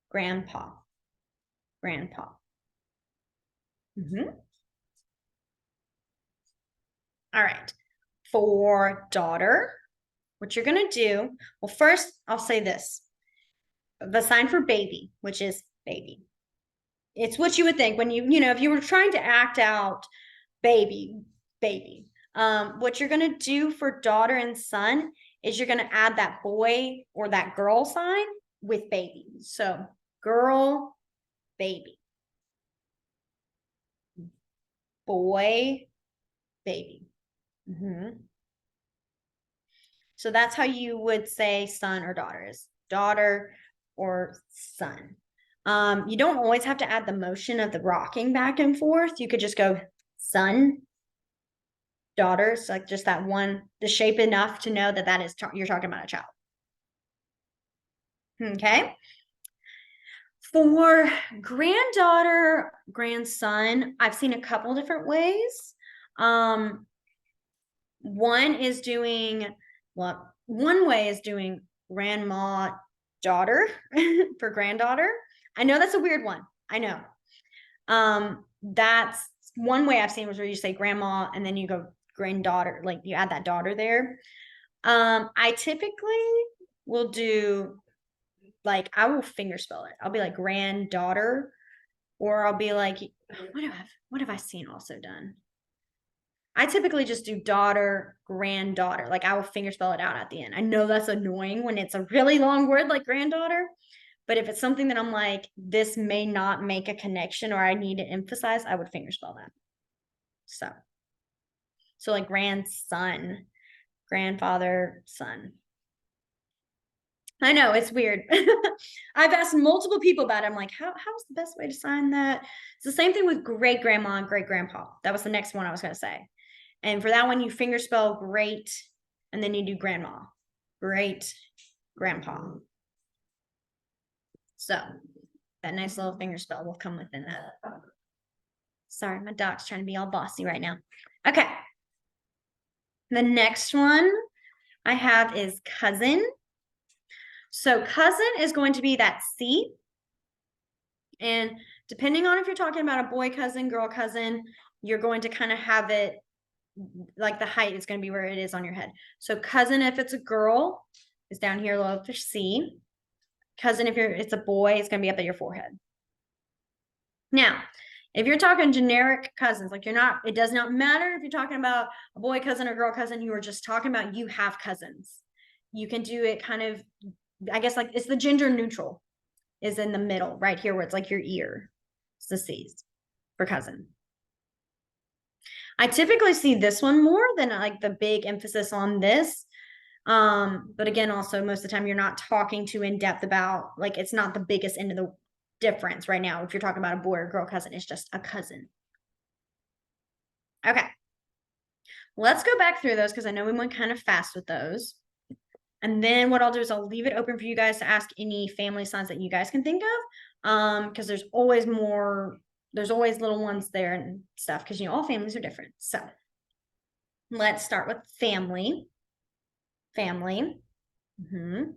Grandpa, grandpa. All right. For daughter, what you're going to do, well, first I'll say this. The sign for baby, which is baby. It's what you would think when if you were trying to act out baby. What you're going to do for daughter and son is you're going to add that boy or that girl sign with baby. So girl, baby. Boy, baby. So that's how you would say son or daughter is daughter or son. You don't always have to add the motion of the rocking back and forth. You could just go son, daughter. So like just that one, the shape enough to know that is you're talking about a child. Okay. For granddaughter, grandson, I've seen a couple different ways. One way is doing grandma daughter for granddaughter. I know that's a weird one. I know. That's one way I've seen was where you say grandma and then you go granddaughter, like you add that daughter there. I typically will do I will fingerspell it. I'll be like granddaughter, or I'll be like, what have I seen also done? I typically just do daughter, granddaughter. Like I will fingerspell it out at the end. I know that's annoying when it's a really long word like granddaughter, but if it's something that I'm like, this may not make a connection or I need to emphasize, I would fingerspell that. So like grandson, grandfather, son. I know it's weird. I've asked multiple people about it. I'm like, how's the best way to sign that? It's the same thing with great grandma and great grandpa. That was the next one I was going to say. And for that one, you fingerspell great, and then you do grandma, great grandpa. So that nice little fingerspell will come within that. Sorry, my dog's trying to be all bossy right now. Okay. The next one I have is cousin. So cousin is going to be that C. And depending on if you're talking about a boy cousin, girl cousin, you're going to kind of have it like the height is going to be where it is on your head. So cousin, if it's a girl, is down here low for C. Cousin, if it's a boy, it's going to be up at your forehead. Now, if you're talking generic cousins, like it does not matter if you're talking about a boy cousin or girl cousin, you are just talking about you have cousins. You can do it kind of, I guess like it's the gender neutral is in the middle right here where it's like your ear. It's the C's for cousin. I typically see this one more than like the big emphasis on this. But again, also most of the time you're not talking too in depth about like it's not the biggest end of the difference right now. If you're talking about a boy or girl cousin, it's just a cousin. Okay. Let's go back through those because I know we went kind of fast with those. And then what I'll do is I'll leave it open for you guys to ask any family signs that you guys can think of. Because there's always more there's always little ones there and stuff because, all families are different. So let's start with family. Family. Mm-hmm.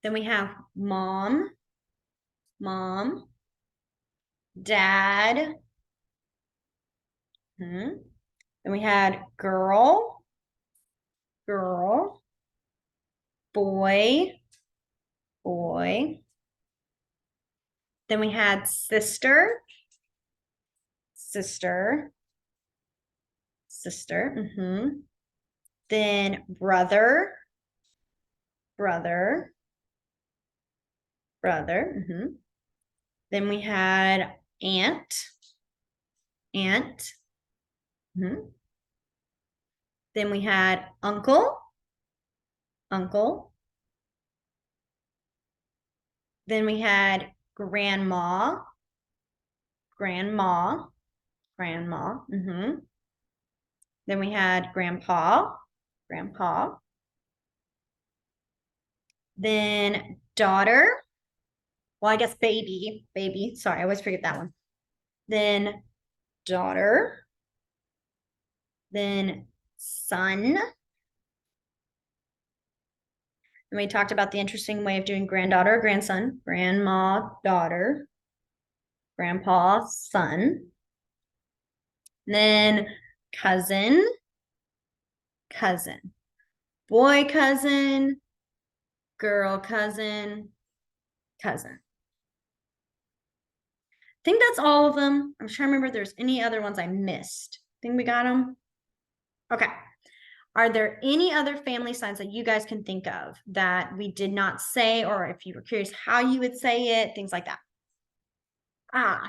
Then we have mom, dad. Mm-hmm. Then we had girl, boy. Then we had sister. Mm-hmm. Then brother. Mm-hmm. Then we had aunt. Mm-hmm. Then we had uncle. Then we had grandma. Mm-hmm. Then we had grandpa. Then daughter. Well, I guess baby. Sorry, I always forget that one. Then daughter. Then son. And we talked about the interesting way of doing granddaughter or grandson. Grandma, daughter. Grandpa, son. And then cousin. Boy cousin. Girl cousin. I think that's all of them. I'm trying to remember if there's any other ones I missed. Think we got them? Okay. Are there any other family signs that you guys can think of that we did not say, or if you were curious how you would say it, things like that? All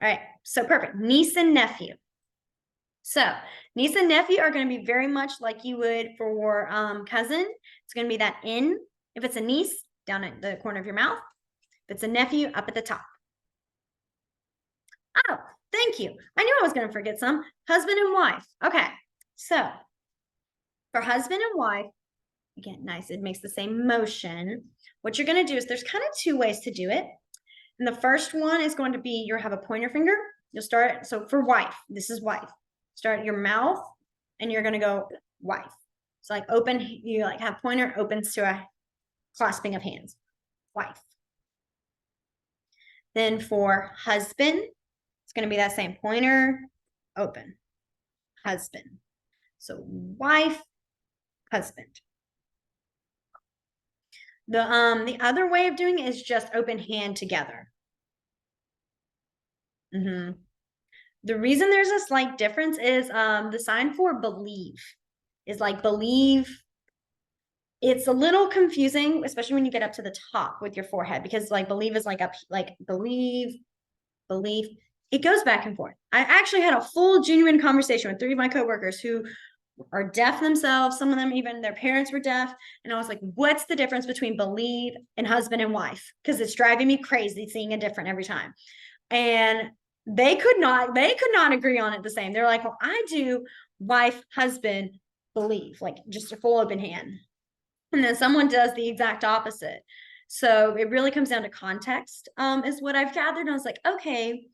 right. So perfect. Niece and nephew. So niece and nephew are going to be very much like you would for cousin. It's going to be that in. If it's a niece, down at the corner of your mouth. If it's a nephew, up at the top. Oh, thank you. I knew I was going to forget some. Husband and wife. Okay. So for husband and wife, again, nice. It makes the same motion. What you're going to do is there's kind of two ways to do it. And the first one is going to be you have a pointer finger. You'll start. So for wife, this is wife. Start at your mouth and you're going to go wife. So like open, you like have pointer opens to a clasping of hands. Wife. Then for husband, it's going to be that same pointer, open, husband. So wife, husband. The other way of doing it is just open hand together. Mm-hmm. The reason there's a slight difference is the sign for believe is like believe. It's a little confusing, especially when you get up to the top with your forehead, because like believe is like up, like believe. It goes back and forth. I actually had a full genuine conversation with 3 of my coworkers who are deaf themselves. Some of them, even their parents were deaf. And I was like, what's the difference between believe and husband and wife? Because it's driving me crazy seeing it different every time. And they could not agree on it the same. They're like, well, I do wife, husband, believe, like just a full open hand. And then someone does the exact opposite. So it really comes down to context, is what I've gathered. And I was like, okay,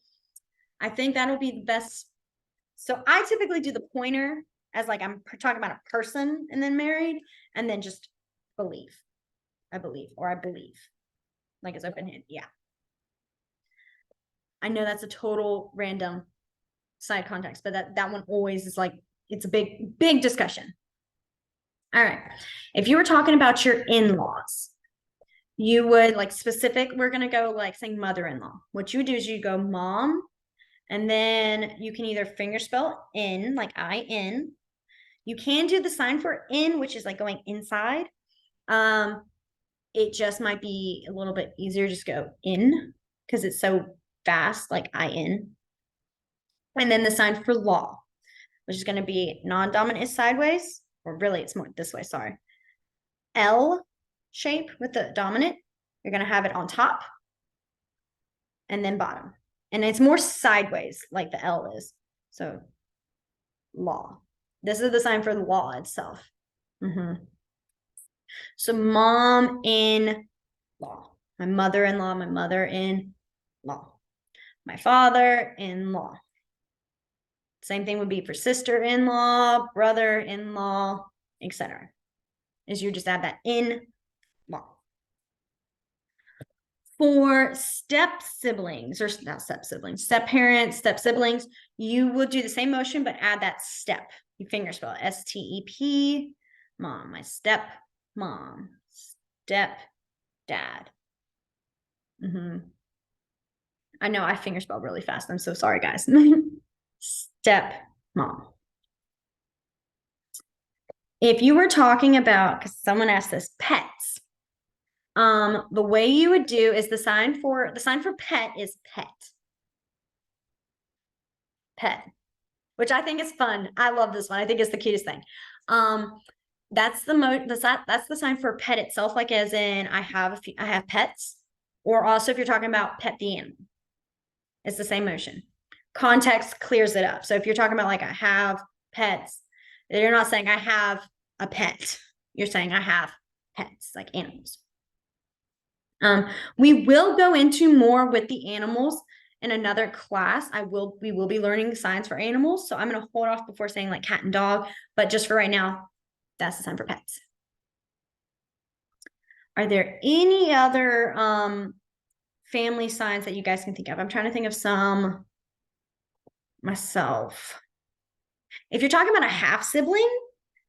I think that'll be the best. So I typically do the pointer as like I'm talking about a person and then married, and then just believe. I believe, like it's open hand. Yeah. I know that's a total random side context, but that one always is like, it's a big discussion. All right. If you were talking about your in-laws, you would like specific, we're going to go like saying mother-in-law. What you would do is you go mom, and then you can either fingerspell in, like I-N. You can do the sign for in, which is like going inside. It just might be a little bit easier, just go in because it's so fast, like I-N. And then the sign for law, which is going to be non-dominant is sideways, or really it's more this way, sorry. L shape with the dominant. You're going to have it on top and then bottom. And it's more sideways like the L is. So law. This is the sign for the law itself. Mm-hmm. So mom in law. My mother-in-law, my mother-in-law. my father-in-law. Same thing would be for sister-in-law, brother-in-law, etc. Is you just add that in-law. For step siblings, or not step siblings, step parents, step siblings, you will do the same motion, but add that step. You finger spell it, S-T-E-P, mom, my step mom, step dad. I know I finger spell really fast. I'm so sorry, guys. Step mom. If you were talking about, because someone asked this, pets, the way you would do is the sign for pet is pet. Pet, which I think is fun. I love this one. I think it's the cutest thing. That's the sign for pet itself, like as in I have pets, or also if you're talking about pet the animal, it's the same motion. Context clears it up. So if you're talking about like I have pets, you're not saying I have a pet. You're saying I have pets, like animals. We will go into more with the animals in another class. We will be learning signs for animals. So I'm going to hold off before saying like cat and dog, but just for right now, that's the sign for pets. Are there any other family signs that you guys can think of? I'm trying to think of some myself. If you're talking about a half sibling,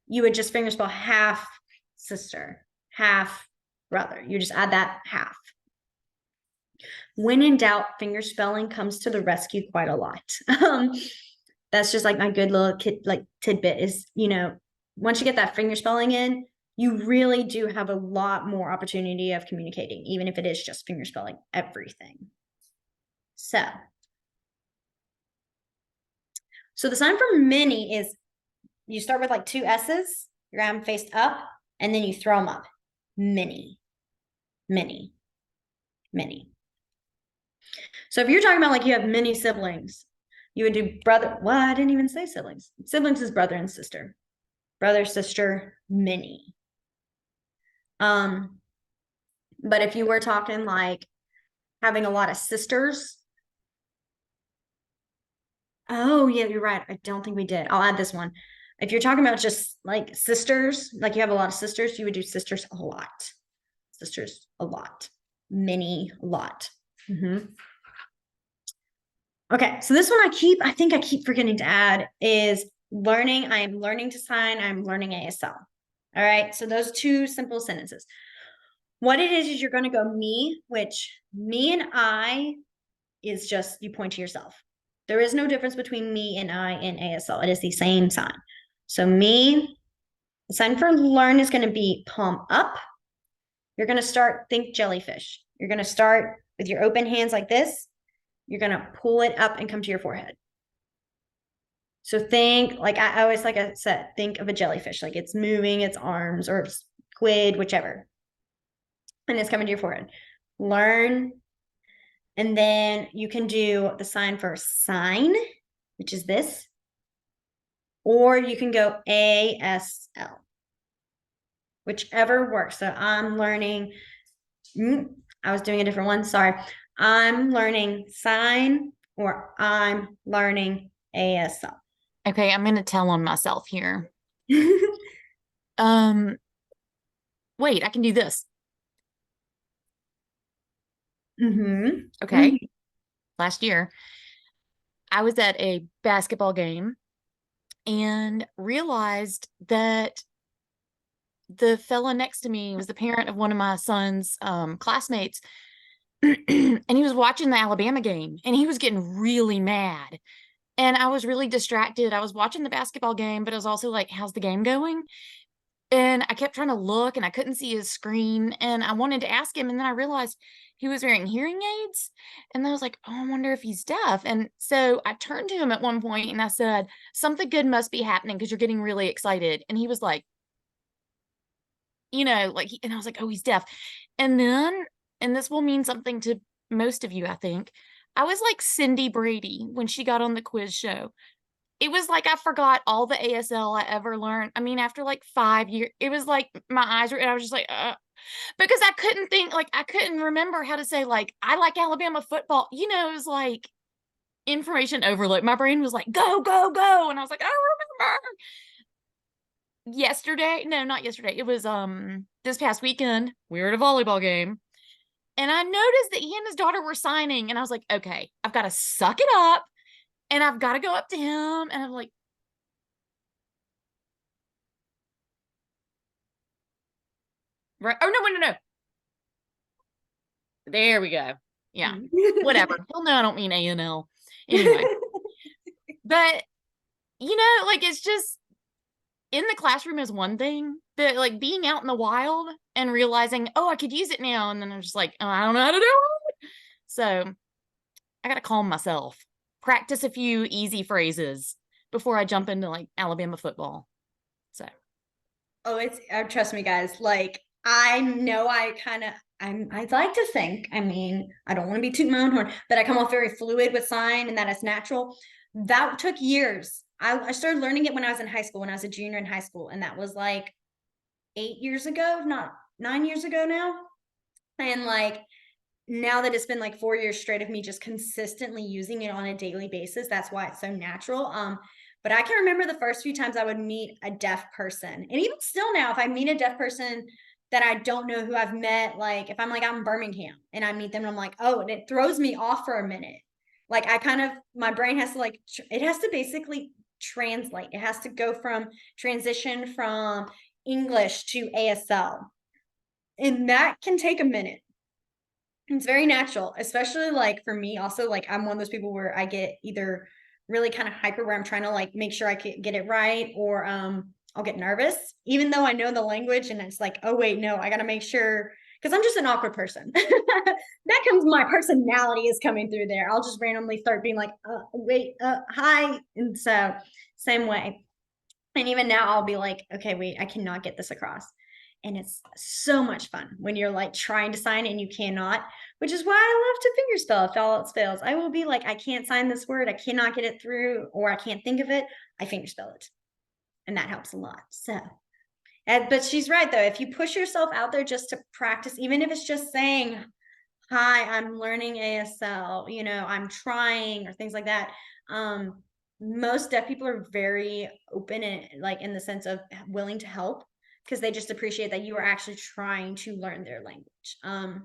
you would just finger spell half sister, half brother. You just add that half. When in doubt, finger spelling comes to the rescue quite a lot. That's just like my good little kid like tidbit is, once you get that finger spelling in, you really do have a lot more opportunity of communicating, even if it is just finger spelling everything. So the sign for many is you start with like two S's, your arm faced up, and then you throw them up. Many, many, many. So if you're talking about like you have many siblings, you would do brother. Well, I didn't even say siblings. Siblings is brother and sister. Brother, sister, many. But if you were talking like having a lot of sisters. Oh, yeah, you're right. I don't think we did. I'll add this one. If you're talking about just like sisters, like you have a lot of sisters, you would do sisters a lot. Sisters a lot. Many, a lot. Okay, so this one I think I keep forgetting to add is learning. I am learning to sign. I'm learning ASL. All right, so those two simple sentences. What it is you're going to go me, which me and I is just you point to yourself. There is no difference between me and I in ASL. It is the same sign. So me, the sign for learn is going to be palm up. You're going to think jellyfish. You're going to start with your open hands like this. You're going to pull it up and come to your forehead. So think, like I always, like I said, think of a jellyfish, like it's moving its arms or squid, whichever. And it's coming to your forehead. Learn. And then you can do the sign for sign, which is this. Or you can go ASL, whichever works. So I'm learning, I was doing a different one, sorry. I'm learning sign or I'm learning ASL. Okay, I'm going to tell on myself here. Wait, I can do this. Okay. Last year, I was at a basketball game and realized that the fella next to me was the parent of one of my son's classmates. And he was watching the Alabama game and he was getting really mad. And I was really distracted. I was watching the basketball game, but I was also like, how's the game going? And I kept trying to look and I couldn't see his screen. And I wanted to ask him. And then I realized he was wearing hearing aids. And I was like, oh, I wonder if he's deaf. And so I turned to him at one point and I said, something good must be happening because you're getting really excited. And he was like, and I was like, oh, he's deaf. And then, and this will mean something to most of you, I think, I was like Cindy Brady when she got on the quiz show. It was like I forgot all the ASL I ever learned. I mean, after like 5 years, it was like my eyes were, and I was just like, because I couldn't think, like, I couldn't remember how to say, like, I like Alabama football. It was like, information overload. My brain was like, go, go, go. And I was like, I remember yesterday. No, not yesterday. It was this past weekend. We were at a volleyball game. And I noticed that he and his daughter were signing. And I was like, okay, I've got to suck it up. And I've got to go up to him. And I'm like, right. Oh, no, no, no, no. There we go. Yeah. Whatever. He'll know I don't mean ANL. Anyway. But, like it's just in the classroom is one thing, but like being out in the wild and realizing, oh, I could use it now. And then I'm just like, oh, I don't know how to do it. So I got to calm myself, practice a few easy phrases before I jump into like Alabama football. So, Oh, it's trust me, guys. Like I know I'd like to think, I mean, I don't want to be tooting my own horn, that I come off very fluid with sign and that it's natural. That took years. I started learning it when I was in high school, when I was a junior in high school, and that was like 8 years ago, not 9 years ago now. And like now that it's been like 4 years straight of me just consistently using it on a daily basis, that's why it's so natural. But I can remember the first few times I would meet a deaf person. And even still now, if I meet a deaf person that I don't know who I've met, like if I'm like out in Birmingham and I meet them and I'm like, oh, and it throws me off for a minute. Like I kind of, my brain has to like, it has to basically translate. It has to go from transition from English to ASL. And that can take a minute. It's very natural, especially like for me also, like I'm one of those people where I get either really kind of hyper where I'm trying to like make sure I can get it right, or I'll get nervous even though I know the language, and it's like, oh wait, no, I got to make sure, because I'm just an awkward person. That comes, my personality is coming through there. I'll just randomly start being like, wait, hi. And so same way. And even now I'll be like, okay, wait, I cannot get this across. And it's so much fun when you're like trying to sign and you cannot, which is why I love to fingerspell if all else fails. I will be like, I can't sign this word, I cannot get it through, or I can't think of it. I fingerspell it. And that helps a lot. So, but she's right though. If you push yourself out there just to practice, even if it's just saying, hi, I'm learning ASL, I'm trying, or things like that. Most deaf people are very open and like in the sense of willing to help, because they just appreciate that you are actually trying to learn their language.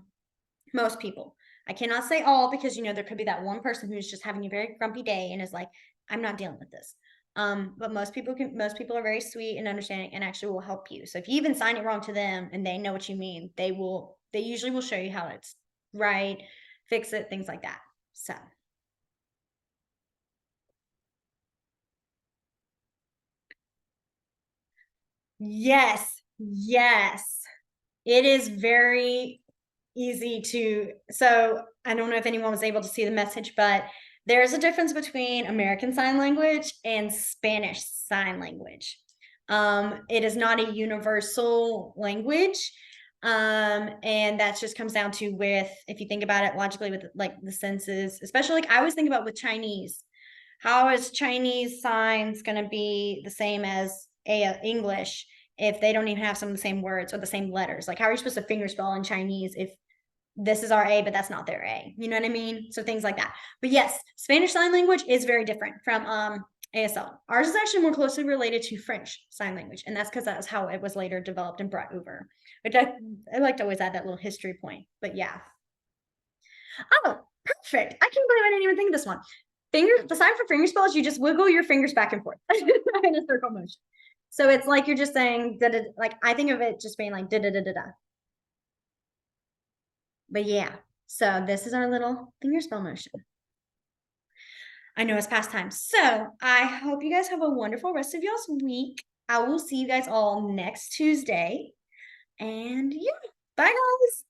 Most people. I cannot say all, because there could be that one person who's just having a very grumpy day and is like, I'm not dealing with this. But most people are very sweet and understanding and actually will help you. So if you even sign it wrong to them and they know what you mean, they usually will show you how it's right, fix it, things like that. So yes, yes. It is very easy to, so I don't know if anyone was able to see the message, but there's a difference between American Sign Language and Spanish Sign Language. It is not a universal language. And that just comes down to, with, if you think about it logically, with like the senses, especially like I always think about with Chinese, how is Chinese signs going to be the same as English if they don't even have some of the same words or the same letters? Like, how are you supposed to fingerspell in Chinese if this is our A, but that's not their A? You know what I mean? So things like that. But yes, Spanish Sign Language is very different from ASL. Ours is actually more closely related to French Sign Language, and that's because that's how it was later developed and brought over. Which I like to always add that little history point. But yeah. Oh, perfect. I can't believe I didn't even think of this one. The sign for finger spells, you just wiggle your fingers back and forth in a circle motion. So it's like you're just saying da da. Like I think of it just being like da da da da da. But yeah, so this is our little finger spell motion. I know it's past time. So I hope you guys have a wonderful rest of y'all's week. I will see you guys all next Tuesday. And yeah, bye guys.